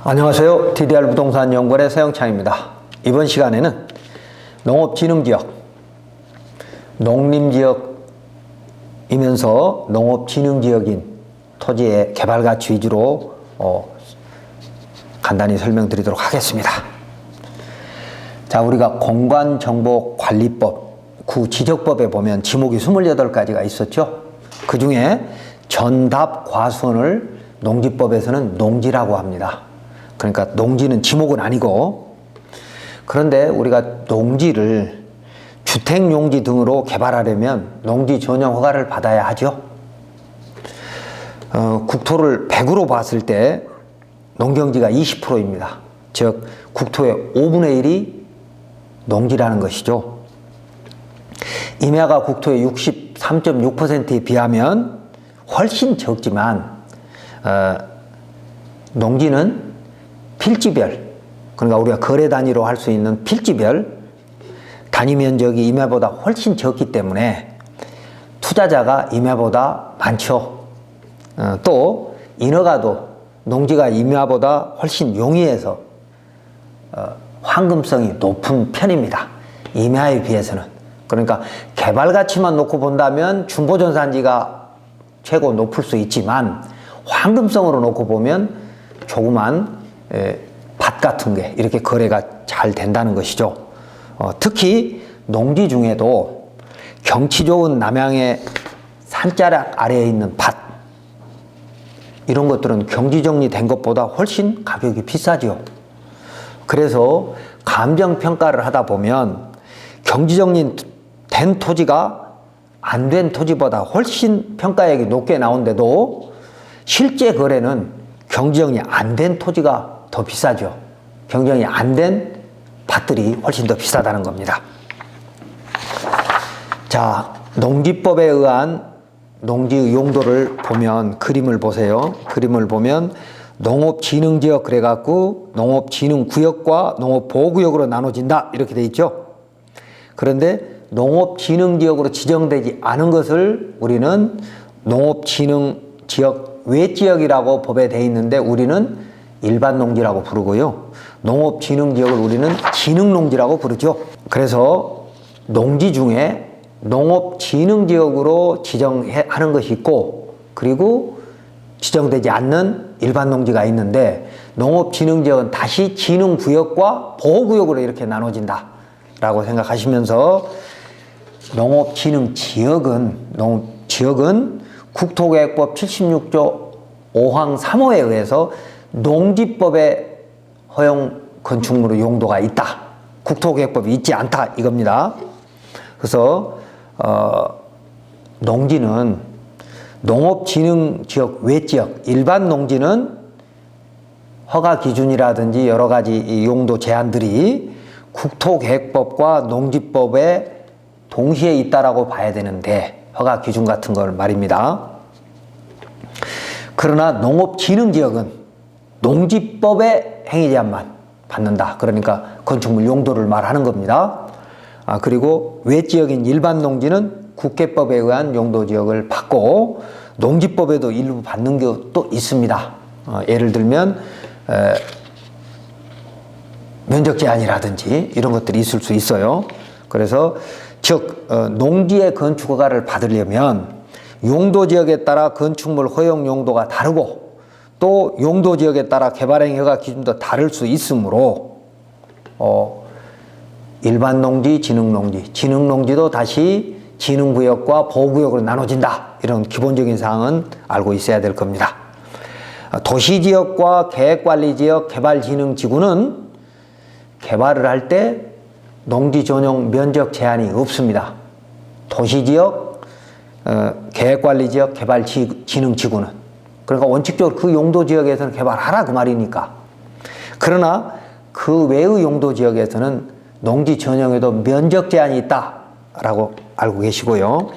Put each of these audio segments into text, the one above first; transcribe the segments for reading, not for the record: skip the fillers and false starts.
안녕하세요. DDR 부동산 연구원의 서영창입니다. 이번 시간에는 농업진흥지역, 농림지역이면서 농업진흥지역인 토지의 개발가치 위주로 간단히 설명드리도록 하겠습니다. 자, 우리가 공간정보관리법, 구지적법에 보면 지목이 28가지가 있었죠. 그 중에 전답과수원을 농지법에서는 농지라고 합니다. 그러니까 농지는 지목은 아니고, 그런데 우리가 농지를 주택용지 등으로 개발하려면 농지 전용 허가를 받아야 하죠. 국토를 100으로 봤을 때 농경지가 20%입니다. 즉 국토의 5분의 1이 농지라는 것이죠. 임야가 국토의 63.6%에 비하면 훨씬 적지만 농지는 필지별, 그러니까 우리가 거래 단위로 할 수 있는 필지별 단위 면적이 임야보다 훨씬 적기 때문에 투자자가 임야보다 많죠. 또 인허가도 농지가 임야보다 훨씬 용이해서 황금성이 높은 편입니다. 임야에 비해서는. 그러니까 개발 가치만 놓고 본다면 중보전산지가 최고 높을 수 있지만 황금성으로 놓고 보면 조그만 밭 같은 게 이렇게 거래가 잘 된다는 것이죠. 특히 농지 중에도 경치 좋은 남양의 산자락 아래에 있는 밭, 이런 것들은 경지정리된 것보다 훨씬 가격이 비싸죠. 그래서 감정평가를 하다 보면 경지정리된 토지가 안 된 토지보다 훨씬 평가액이 높게 나오는데도 실제 거래는 경지정리 안 된 토지가 더 비싸죠. 경지정리 안 된 밭들이 훨씬 더 비싸다는 겁니다. 자, 농지법에 의한 농지의 용도를 보면, 그림을 보세요. 그림을 보면 농업진흥지역 그래갖고 농업진흥구역과 농업보호구역으로 나눠진다 이렇게 돼 있죠. 그런데 농업진흥지역으로 지정되지 않은 것을 우리는 농업진흥지역 외지역이라고 법에 돼 있는데 우리는 일반 농지라고 부르고요. 농업진흥지역을 우리는 진흥농지라고 부르죠. 그래서 농지 중에 농업진흥지역으로 지정하는 것이 있고, 그리고 지정되지 않는 일반 농지가 있는데, 농업진흥지역은 다시 진흥구역과 보호구역으로 이렇게 나눠진다 라고 생각하시면서, 농업진흥지역은 국토계획법 76조 5항 3호에 의해서 농지법의 허용 건축물의 용도가 있다. 국토계획법이 있지 않다 이겁니다. 그래서 농지는 농업진흥지역 외지역, 일반 농지는 허가 기준이라든지 여러 가지 용도 제한들이 국토계획법과 농지법에 동시에 있다라고 봐야 되는데, 허가 기준 같은 걸 말입니다. 그러나 농업진흥지역은 농지법의 행위 제한만 받는다. 그러니까 건축물 용도를 말하는 겁니다. 그리고 외지역인 일반 농지는 국계법에 의한 용도지역을 받고, 농지법에도 일부 받는 것도 있습니다. 예를 들면 면적 제한이라든지 이런 것들이 있을 수 있어요. 그래서 즉 농지의 건축 허가를 받으려면 용도지역에 따라 건축물 허용 용도가 다르고, 또 용도지역에 따라 개발행위 허가 기준도 다를 수 있으므로 일반 농지, 진흥농지, 진흥농지도 다시 진흥구역과 보호구역으로 나눠진다. 이런 기본적인 사항은 알고 있어야 될 겁니다. 도시지역과 계획관리지역, 개발진흥지구는 개발을 할 때 농지 전용 면적 제한이 없습니다. 도시지역, 계획관리지역, 개발진흥지구는. 그러니까 원칙적으로 그 용도지역에서는 개발하라 그 말이니까. 그러나 그 외의 용도지역에서는 농지 전용에도 면적 제한이 있다라고 알고 계시고요.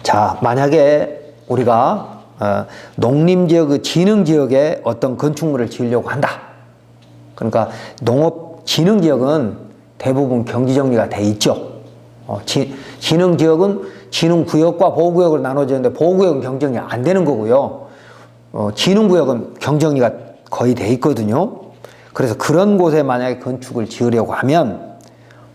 자, 만약에 우리가 농림지역, 진흥지역에 어떤 건축물을 지으려고 한다. 그러니까 농업진흥지역은 대부분 경지정리가 돼 있죠. 진흥지역은 진흥구역과 보호구역으로 나눠지는데 보호구역은 경정이 안 되는 거고요. 진흥구역은 경정리가 거의 돼 있거든요. 그래서 그런 곳에 만약에 건축을 지으려고 하면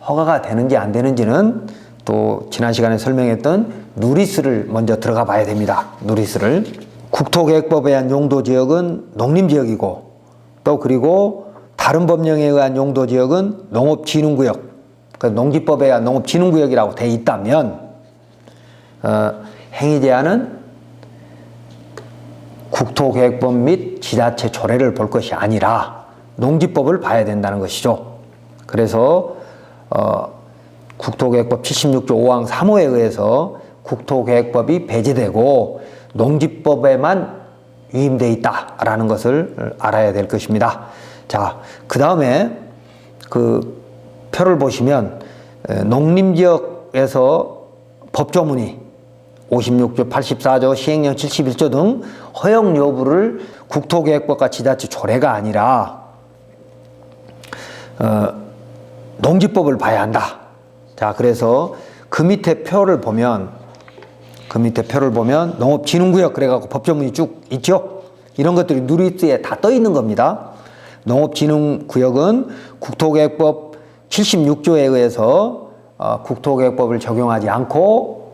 허가가 되는지 안 되는지는 또 지난 시간에 설명했던 누리스를 먼저 들어가 봐야 됩니다. 누리스를. 국토계획법에 의한 용도지역은 농림지역이고 또 그리고 다른 법령에 의한 용도지역은 농업진흥구역, 그러니까 농지법에 의한 농업진흥구역이라고 돼 있다면 행위제한은 국토계획법 및 지자체 조례를 볼 것이 아니라 농지법을 봐야 된다는 것이죠. 그래서 국토계획법 76조 5항 3호에 의해서 국토계획법이 배제되고 농지법에만 위임되어 있다라는 것을 알아야 될 것입니다. 자, 그 다음에 그 표를 보시면 농림지역에서 법조문이 56조, 84조, 시행령 71조 등 허용 여부를 국토계획법과 지자체 조례가 아니라 농지법을 봐야 한다. 자, 그래서 그 밑에 표를 보면 농업진흥구역 그래갖고 법조문이 쭉 있죠. 이런 것들이 누리스에 다 떠 있는 겁니다. 농업진흥구역은 국토계획법 76조에 의해서 국토계획법을 적용하지 않고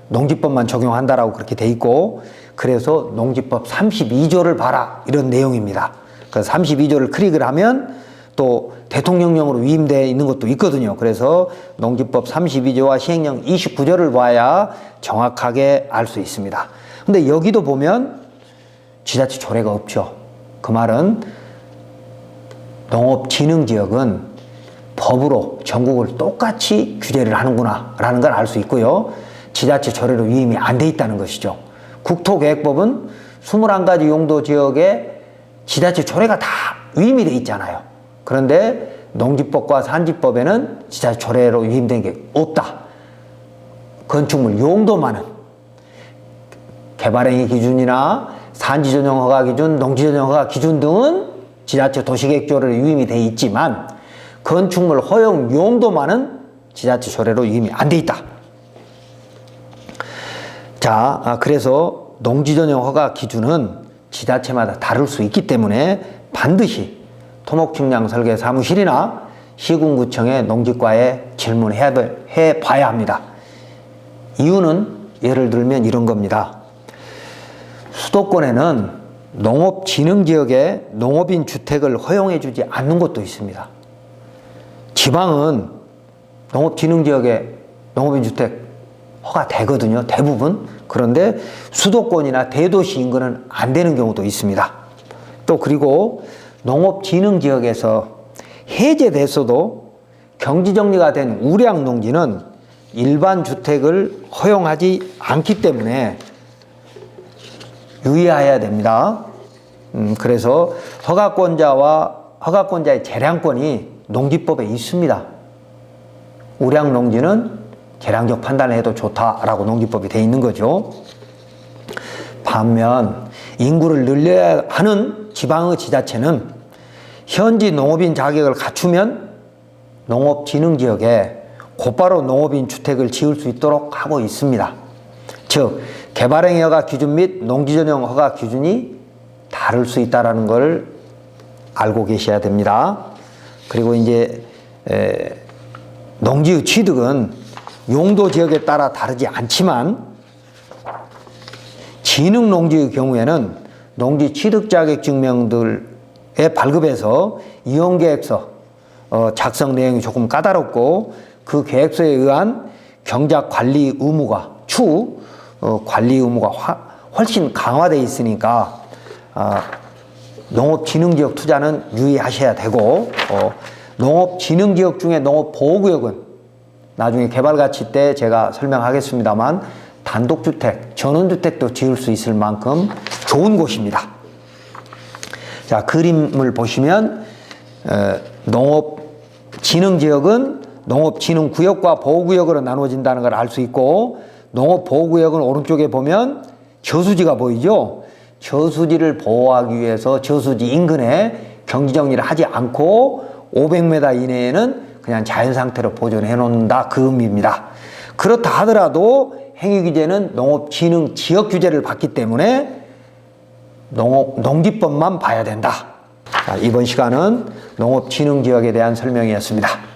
농지법만 적용한다라고 그렇게 돼 있고, 그래서 농지법 32조를 봐라 이런 내용입니다. 그래서 32조를 클릭을 하면 또 대통령령으로 위임되어 있는 것도 있거든요. 그래서 농지법 32조와 시행령 29조를 봐야 정확하게 알 수 있습니다. 근데 여기도 보면 지자체 조례가 없죠. 그 말은 농업진흥지역은 법으로 전국을 똑같이 규제를 하는구나 라는 걸 알 수 있고요. 지자체 조례로 위임이 안 돼 있다는 것이죠. 국토계획법은 21가지 용도지역에 지자체 조례가 다 위임이 돼 있잖아요. 그런데 농지법과 산지법에는 지자체 조례로 위임된 게 없다. 건축물 용도만은 개발행위 기준이나 산지전용 허가 기준, 농지전용 허가 기준 등은 지자체 도시계획조례로 위임이 돼 있지만 건축물 허용 용도만은 지자체 조례로 위임이 안 돼 있다. 자, 그래서 농지전용 허가 기준은 지자체마다 다를 수 있기 때문에 반드시 토목측량설계사무실이나 시군구청의 농지과에 질문해 봐야 합니다. 이유는 예를 들면 이런 겁니다. 수도권에는 농업진흥지역에 농업인 주택을 허용해 주지 않는 곳도 있습니다. 지방은 농업진흥지역에 농업인 주택 허가되거든요, 대부분. 그런데 수도권이나 대도시 인근은 안 되는 경우도 있습니다. 또 그리고 농업진흥지역에서 해제됐어도 경지정리가 된 우량농지는 일반 주택을 허용하지 않기 때문에 유의해야 됩니다. 그래서 허가권자의 재량권이 농지법에 있습니다. 우량농지는 재량적 판단을 해도 좋다라고 농지법이 되어 있는 거죠. 반면 인구를 늘려야 하는 지방의 지자체는 현지 농업인 자격을 갖추면 농업진흥지역에 곧바로 농업인 주택을 지을 수 있도록 하고 있습니다. 즉 개발행위 허가 기준 및 농지전용 허가 기준이 다를 수 있다는 걸 알고 계셔야 됩니다. 그리고 이제 농지의 취득은 용도 지역에 따라 다르지 않지만 진흥농지의 경우에는 농지 취득 자격 증명들의 발급에서 이용계획서 작성 내용이 조금 까다롭고 그 계획서에 의한 경작 관리 의무가 관리 의무가 훨씬 강화되어 있으니까 농업진흥지역 투자는 유의하셔야 되고 농업진흥지역 중에 농업보호구역은 나중에 개발가치 때 제가 설명하겠습니다만 단독주택, 전원주택도 지을 수 있을 만큼 좋은 곳입니다. 자, 그림을 보시면 농업진흥지역은 농업진흥구역과 보호구역으로 나눠진다는 걸 알 수 있고, 농업보호구역은 오른쪽에 보면 저수지가 보이죠? 저수지를 보호하기 위해서 저수지 인근에 경지정리를 하지 않고 500m 이내에는 그냥 자연상태로 보존해 놓는다, 그 의미입니다. 그렇다 하더라도 행위규제는 농업진흥지역 규제를 받기 때문에 농기법만 봐야 된다. 자, 이번 시간은 농업진흥지역에 대한 설명이었습니다.